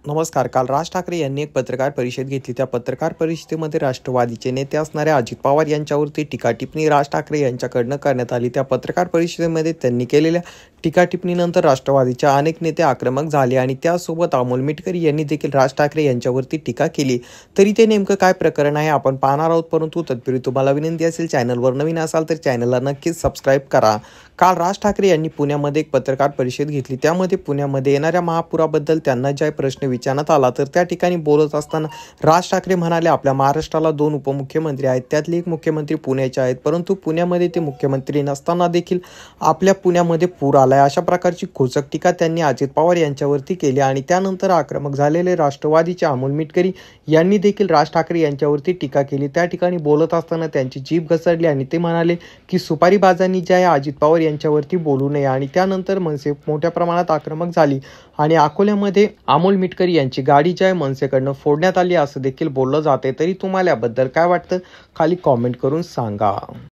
नमस्कार. काल राज ठाकरे यांनी एक पत्रकार परिषद घेतली. त्या पत्रकार परिषदेमध्ये राष्ट्रवादीचे नेते असणाऱ्या अजित पवार यांच्यावरती टीका-टिप्पणी राज ठाकरे यांच्याकडनं करण्यात आली. त्या पत्रकार परिषदेमध्ये त्यांनी केलेल्या टीका-टिप्पणीनंतर राष्ट्रवादीचे अनेक नेते आक्रमक झाले आणि त्यासोबत अमोल मिटकरी यांनी देखील राज ठाकरे यांच्यावरती टीका केली. तरी ते नेमकं काय प्रकरण आहे आपण पाहणार आहोत, परंतु तत्पूर्वी तुम्हाला विनंती असेल, चॅनलवर नवीन असाल तर चॅनलला नक्कीच सबस्क्राईब करा. काल राज ठाकरे यांनी पुण्यामध्ये एक पत्रकार परिषद घेतली. त्यामध्ये पुण्यामध्ये येणाऱ्या महापुराबद्दल त्यांना जे प्रश्न विचारण्यात आला, तर त्या ठिकाणी बोलत असताना राज ठाकरे म्हणाले, आपल्या महाराष्ट्राला 2 उपमुख्यमंत्री आहेत, त्यातले एक मुख्यमंत्री पुण्याचे आहेत, परंतु पुण्यामध्ये ते मुख्यमंत्री नसताना देखील आपल्या पुण्यामध्ये पूर आलाय. अशा प्रकारची खोचक टीका त्यांनी अजित पवार यांच्यावरती केली आणि त्यानंतर आक्रमक झालेले राष्ट्रवादीचे अमोल मिटकरी यांनी देखील राज ठाकरे यांच्यावरती टीका केली. त्या ठिकाणी बोलत असताना त्यांची जीभ घसरली आणि ते म्हणाले की सुपारीबाजांनी जे आहे अजित पवार यांच्यावरती बोलू नये. आणि त्यानंतर मनसे मोठ्या प्रमाणात आक्रमक झाली आणि अकोल्यामध्ये अमोल मिटकरी यांची गाडी जी आहे मनसेकडनं फोडण्यात आली असं देखील बोललं जाते. तरी तुम्हाला याबद्दल काय वाटतं, खाली कॉमेंट करून सांगा.